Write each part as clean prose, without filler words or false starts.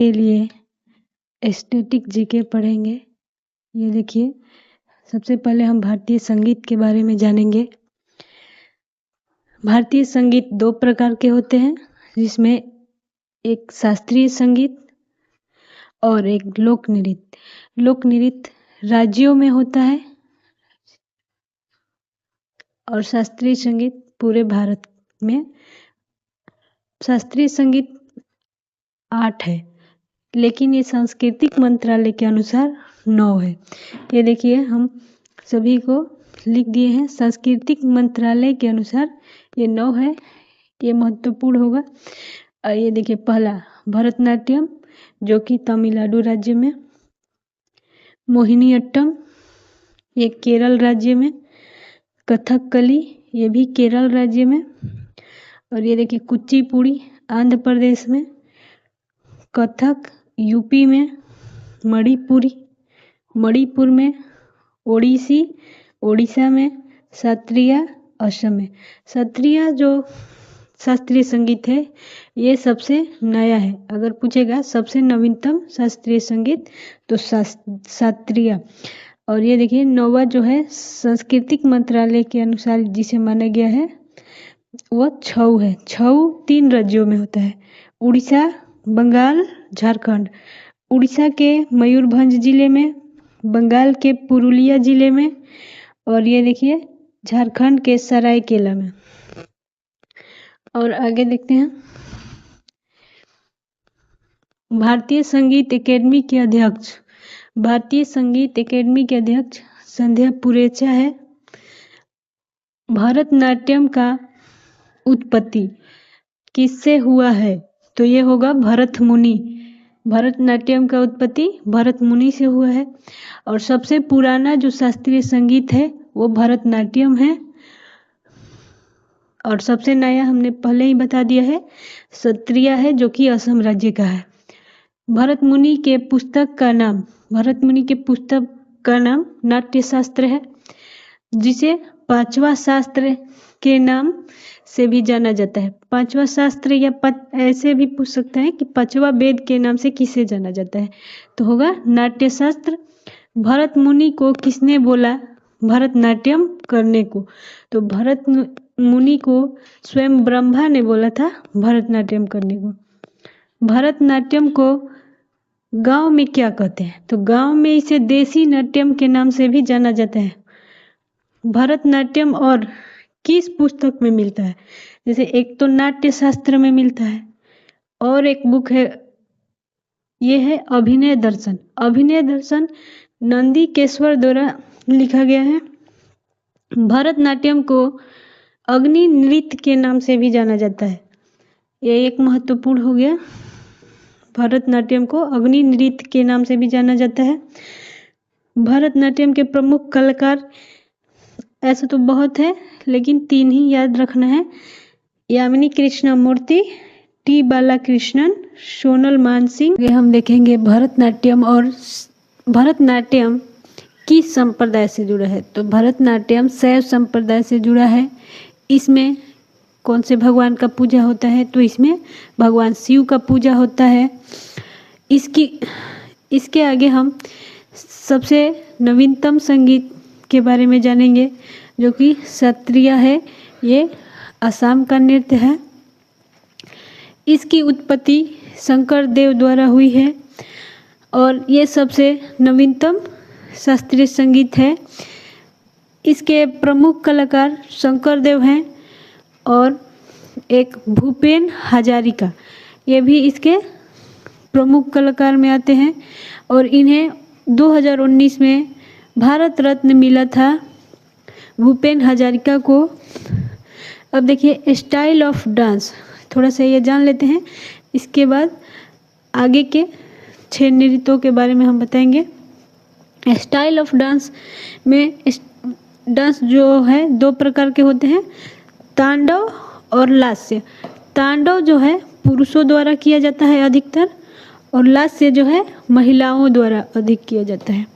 के लिए static GK पढ़ेंगे। ये देखिए, सबसे पहले हम भारतीय संगीत के बारे में जानेंगे। भारतीय संगीत दो प्रकार के होते हैं, जिसमें एक शास्त्रीय संगीत और एक लोक नृत्य। लोक नृत्य राज्यों में होता है और शास्त्रीय संगीत पूरे भारत में। शास्त्रीय संगीत 8 है, लेकिन ये सांस्कृतिक मंत्रालय के अनुसार 9 है। ये देखिए, हम सभी को लिख दिए हैं। सांस्कृतिक मंत्रालय के अनुसार ये 9 है, ये महत्वपूर्ण होगा। और ये देखिए, पहला भरतनाट्यम, जो कि तमिलनाडु राज्य में। मोहिनीअट्टम, ये केरल राज्य में। कथकली, ये भी केरल राज्य में। और ये देखिए, कुचिपुड़ी आंध्र प्रदेश में। कथक यूपी में। मणिपुर में। ओडिसी ओडिशा में। सत्रिया असम में। सत्रिया जो शास्त्रीय संगीत है, ये सबसे नया है। अगर पूछेगा सबसे नवीनतम शास्त्रीय संगीत तो सत्रिया। और ये देखिए, नौवा जो है सांस्कृतिक मंत्रालय के अनुसार जिसे माना गया है वो छऊ है। छऊ 3 राज्यों में होता है, उड़ीसा, बंगाल, झारखंड। उड़ीसा के मयूरभंज जिले में, बंगाल के पुरुलिया जिले में, और ये देखिए झारखंड के सरायकेला में। और आगे देखते हैं। भारतीय संगीत अकेडमी के अध्यक्ष संध्या पुरेचा है। भरतनाट्यम का उत्पत्ति किससे हुआ है? तो ये होगा भरत मुनि। भरतनाट्यम का उत्पत्ति भरत मुनि से हुआ है। और सबसे पुराना जो शास्त्रीय संगीत है वो भरतनाट्यम है। और सबसे नया हमने पहले ही बता दिया है, सत्रिया है, जो कि असम राज्य का है। भरत मुनि के पुस्तक का नाम नाट्यशास्त्र है, जिसे 5वां शास्त्र के नाम से भी जाना जाता है। 5वां शास्त्र, या ऐसे भी पूछ सकते हैं कि 5वां वेद के नाम से किसे जाना जाता है, तो होगा नाट्यशास्त्र। भरत मुनि को किसने बोला भरतनाट्यम करने को? तो भरत मुनि को स्वयं ब्रह्मा ने बोला था भरतनाट्यम करने को। भरतनाट्यम को गांव में क्या कहते हैं? तो गांव में इसे देसी नाट्यम के नाम से भी जाना जाता है। भरतनाट्यम और किस पुस्तक में मिलता है? जैसे एक तो नाट्य शास्त्र में मिलता है, और एक बुक है, ये है अभिनय दर्शन। अभिनय दर्शन नंदीकेश्वर द्वारा लिखा गया है। भरतनाट्यम को अग्नि नृत्य के नाम से भी जाना जाता है। ये एक महत्वपूर्ण हो गया। भरतनाट्यम को अग्नि नृत्य के नाम से भी जाना जाता है। भरतनाट्यम के प्रमुख कलाकार ऐसे तो बहुत है, लेकिन 3 ही याद रखना है। यामिनी कृष्णमूर्ति, टी बालाकृष्णन, सोनल मानसिंह। ये हम देखेंगे भरतनाट्यम। और भरतनाट्यम किस संप्रदाय से जुड़ा है? तो भरतनाट्यम शैव संप्रदाय से जुड़ा है। इसमें कौन से भगवान का पूजा होता है? तो इसमें भगवान शिव का पूजा होता है। इसके आगे हम सबसे नवीनतम संगीत के बारे में जानेंगे, जो कि सत्रिया है। ये असम का नृत्य है। इसकी उत्पत्ति शंकर देव द्वारा हुई है, और ये सबसे नवीनतम शास्त्रीय संगीत है। इसके प्रमुख कलाकार शंकर देव हैं, और एक भूपेन हजारिका, ये भी इसके प्रमुख कलाकार में आते हैं। और इन्हें 2019 में भारत रत्न मिला था, भूपेन हजारिका को। अब देखिए, स्टाइल ऑफ डांस, थोड़ा सा ये जान लेते हैं। इसके बाद आगे के 6 नृत्यों के बारे में हम बताएंगे। स्टाइल ऑफ डांस में डांस जो है 2 प्रकार के होते हैं, तांडव और लास्य। तांडव जो है पुरुषों द्वारा किया जाता है अधिकतर, और लास्य जो है महिलाओं द्वारा अधिक किया जाता है।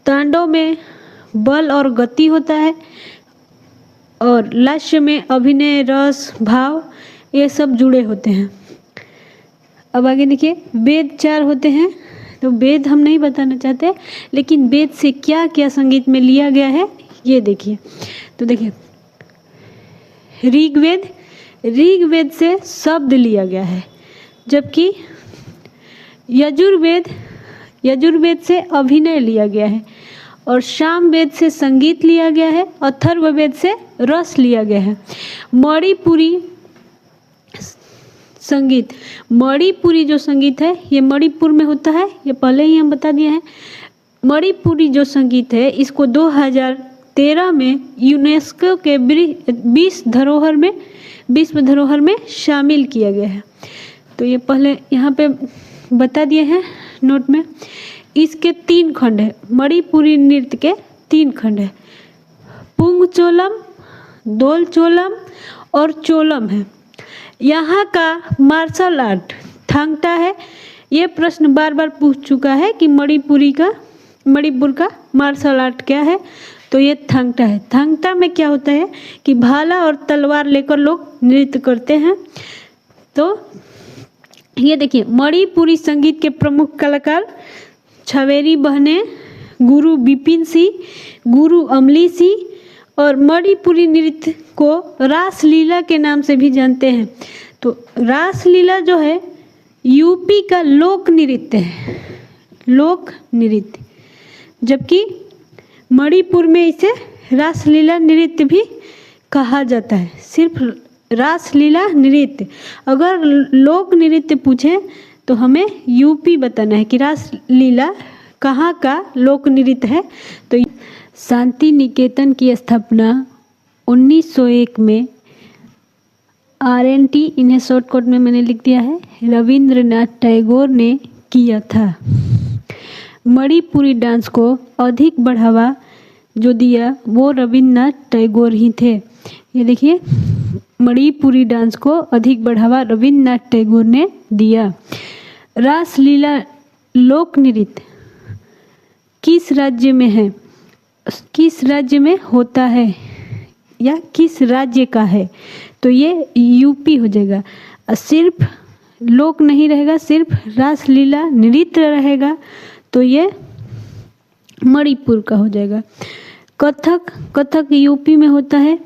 तांडव में बल और गति होता है, और लास्य में अभिनय, रस, भाव, ये सब जुड़े होते हैं। अब आगे देखिए, वेद 4 होते हैं, तो वेद हम नहीं बताना चाहते, लेकिन वेद से क्या क्या संगीत में लिया गया है ये देखिए। तो देखिए, ऋग्वेद से शब्द लिया गया है, जबकि यजुर्वेद से अभिनय लिया गया है, और सामवेद से संगीत लिया गया है, अथर्ववेद से रस लिया गया है। मणिपुरी जो संगीत है ये मणिपुर में होता है, ये पहले ही हम बता दिए हैं। मणिपुरी जो संगीत है इसको 2013 में यूनेस्को के विश्व धरोहर में शामिल किया गया है। तो ये पहले यहाँ पे बता दिए हैं नोट में। इसके 3 खंड है, मणिपुरी नृत्य के 3 खंड है, पुंगचोलम, दोलचोलम और चोलम है। यहाँ का मार्शल आर्ट थांगटा है। ये प्रश्न बार बार पूछ चुका है कि मणिपुर का मार्शल आर्ट क्या है, तो ये थांगटा है। थांगटा में क्या होता है कि भाला और तलवार लेकर लोग नृत्य करते हैं। तो ये देखिए, मणिपुरी संगीत के प्रमुख कलाकार छवेरी बहने, गुरु बिपिन सिंह, गुरु अमली सिंह, और मणिपुरी नृत्य को रासलीला के नाम से भी जानते हैं। तो रासलीला जो है यूपी का लोक नृत्य है, लोक नृत्य, जबकि मणिपुर में इसे रासलीला नृत्य भी कहा जाता है। सिर्फ रासलीला नृत्य, अगर लोक नृत्य पूछे तो हमें यूपी बताना है कि रासलीला कहाँ का लोक नृत्य है। तो शांति निकेतन की स्थापना 1901 में RNT, इन्हें शॉर्टकट में मैंने लिख दिया है, रविंद्रनाथ टैगोर ने किया था। मणिपुरी डांस को अधिक बढ़ावा जो दिया वो रविंद्रनाथ टैगोर ही थे। ये देखिए, मणिपुरी डांस को अधिक बढ़ावा रविंद्रनाथ टैगोर ने दिया। रासलीला लोक नृत्य किस राज्य में है, किस राज्य में होता है या किस राज्य का है, तो ये यूपी हो जाएगा। सिर्फ लोक नहीं रहेगा, सिर्फ रासलीला नृत्य रहेगा, तो ये मणिपुर का हो जाएगा। कथक यूपी में होता है।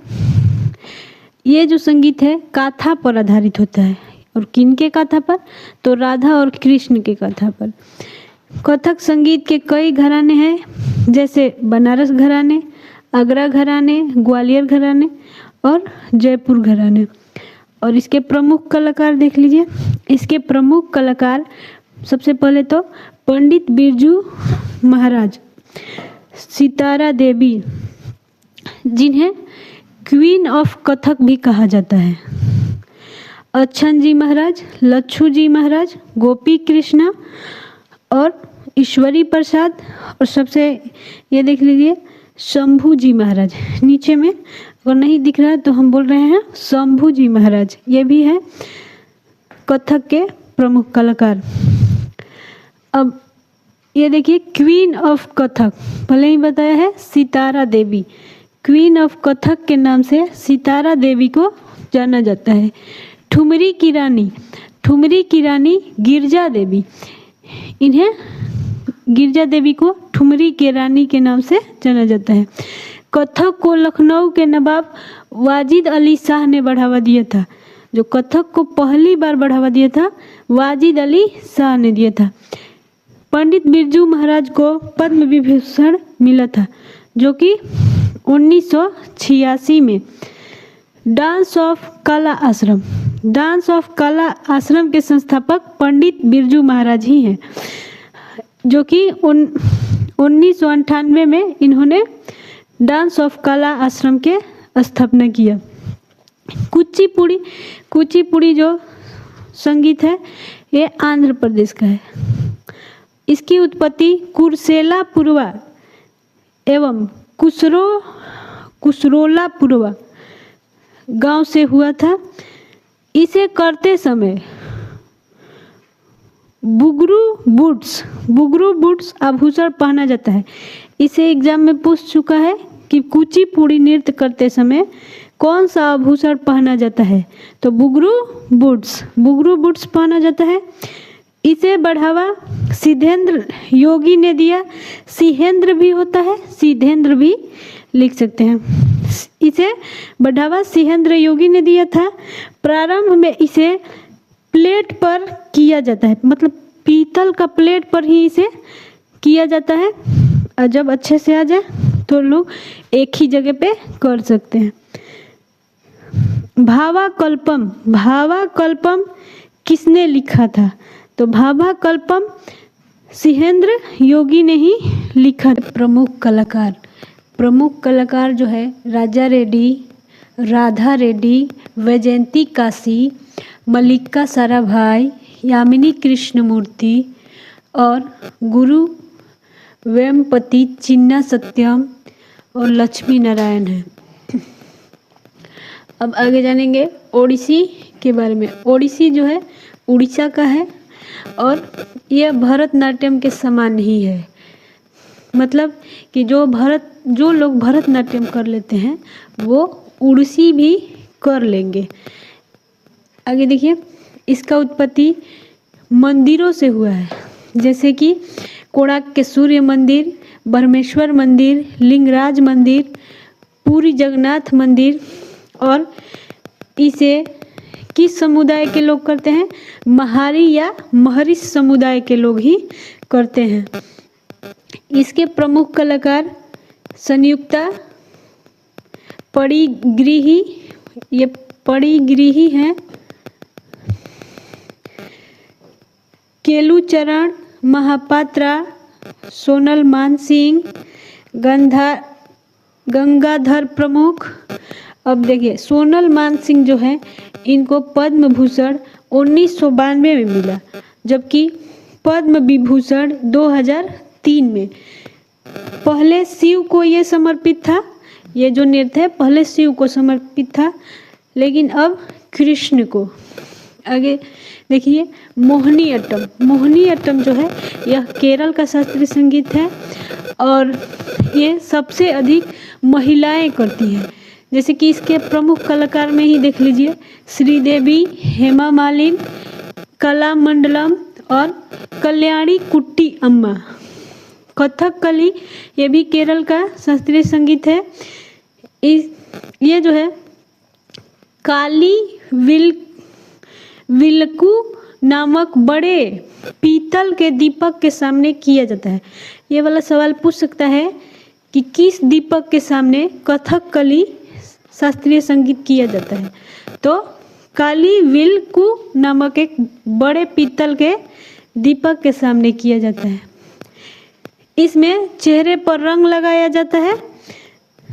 ये जो संगीत है गाथा पर आधारित होता है, और किनके गाथा पर, तो राधा और कृष्ण के गाथा पर। कथक संगीत के कई घराने हैं, जैसे बनारस घराने, आगरा घराने, ग्वालियर घराने और जयपुर घराने। और इसके प्रमुख कलाकार देख लीजिए। इसके प्रमुख कलाकार सबसे पहले तो पंडित बिरजू महाराज, सितारा देवी, जिन्हें क्वीन ऑफ कथक भी कहा जाता है, अच्छन जी महाराज, लच्छू जी महाराज, गोपी कृष्णा और ईश्वरी प्रसाद, और सबसे ये देख लीजिए शंभू जी महाराज। नीचे में अगर नहीं दिख रहा है तो हम बोल रहे हैं शंभू जी महाराज, ये भी है कथक के प्रमुख कलाकार। अब ये देखिए, क्वीन ऑफ कथक पहले ही बताया है, सितारा देवी। क्वीन ऑफ कथक के नाम से सितारा देवी को जाना जाता है। ठुमरी की रानी गिरजा देवी, इन्हें गिरजा देवी को ठुमरी के रानी के नाम से जाना जाता है। कथक को लखनऊ के नवाब वाजिद अली शाह ने बढ़ावा दिया था। जो कथक को पहली बार बढ़ावा दिया था वाजिद अली शाह ने दिया था। पंडित बिरजू महाराज को पद्म विभूषण मिला था, जो कि 1986 में। डांस ऑफ कला आश्रम के संस्थापक पंडित बिरजू महाराज ही हैं, जो कि 1998 में इन्होंने डांस ऑफ कला आश्रम के स्थापना किया। कुचिपुड़ी जो संगीत है ये आंध्र प्रदेश का है। इसकी उत्पत्ति कुर्सेला पूर्वा एवं कुसरोला पूर्वा गांव से हुआ था। इसे करते समय बुगरू बूट्स आभूषण पहना जाता है। इसे एग्जाम में पूछ चुका है कि कुचिपुड़ी नृत्य करते समय कौन सा आभूषण पहना जाता है? तो बुगरू बूट्स पहना जाता है। इसे बढ़ावा सिद्धेंद्र योगी ने दिया। सिहेंद्र भी होता है, सिद्धेंद्र भी लिख सकते हैं। इसे बढ़ावा सिहेंद्र योगी ने दिया था। प्रारंभ में इसे प्लेट पर किया जाता है, मतलब पीतल का प्लेट पर ही इसे किया जाता है। और जब अच्छे से आ जाए तो लोग एक ही जगह पे कर सकते हैं। भावाकल्पम किसने लिखा था? तो भावाकल्पम सिहेंद्र योगी ने ही लिखा। प्रमुख कलाकार जो है राजा रेड्डी, राधा रेड्डी, वैजयंती काशी, मल्लिका साराभाई, यामिनी कृष्णमूर्ति और गुरु वेम्पति चिन्ना सत्यम और लक्ष्मी नारायण है। अब आगे जानेंगे ओडिसी के बारे में। ओडिसी जो है उड़ीसा का है और यह भरतनाट्यम के समान ही है। मतलब कि जो लोग भरतनाट्यम कर लेते हैं वो उड़ीसी भी कर लेंगे। आगे देखिए, इसका उत्पत्ति मंदिरों से हुआ है, जैसे कि कोणार्क के सूर्य मंदिर, ब्रह्मेश्वर मंदिर, लिंगराज मंदिर, पुरी जगन्नाथ मंदिर। और इसे किस समुदाय के लोग करते हैं? महारी या महरिष समुदाय के लोग ही करते हैं। इसके प्रमुख कलाकार संयुक्ता पड़िगृही, ये पड़िगृही हैं, केलुचरण महापात्रा, सोनल मानसिंह, गंगाधर प्रमुख। अब देखिए, सोनल मानसिंह जो है इनको पद्म भूषण 1992 में मिला, जबकि पद्म विभूषण 2003 में। पहले शिव को ये समर्पित था, ये जो नृत्य है पहले शिव को समर्पित था, लेकिन अब कृष्ण को। आगे देखिए, मोहिनीअट्टम जो है यह केरल का शास्त्रीय संगीत है और ये सबसे अधिक महिलाएं करती हैं। जैसे कि इसके प्रमुख कलाकार में ही देख लीजिए, श्रीदेवी, हेमा मालिनी, कलामंडलम और कल्याणी कुट्टी अम्मा। कथकली ये भी केरल का शास्त्रीय संगीत है। ये जो है काली विलकू नामक बड़े पीतल के दीपक के सामने किया जाता है। ये वाला सवाल पूछ सकता है कि किस दीपक के सामने कथकली शास्त्रीय संगीत किया जाता है? तो काली विलकू नामक एक बड़े पीतल के दीपक के सामने किया जाता है। इसमें चेहरे पर रंग लगाया जाता है,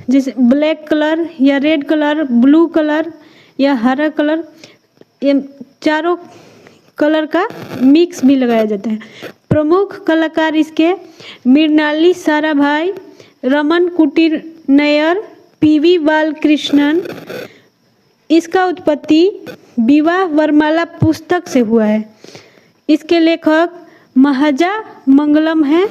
जैसे ब्लैक कलर या रेड कलर, ब्लू कलर या हरा कलर, ये चारों कलर का मिक्स भी लगाया जाता है। प्रमुख कलाकार इसके मृणाली साराभाई, रमन कुटीर नैयर, पीवी बालकृष्णन। इसका उत्पत्ति विवाह वरमाला पुस्तक से हुआ है। इसके लेखक महाजा मंगलम हैं।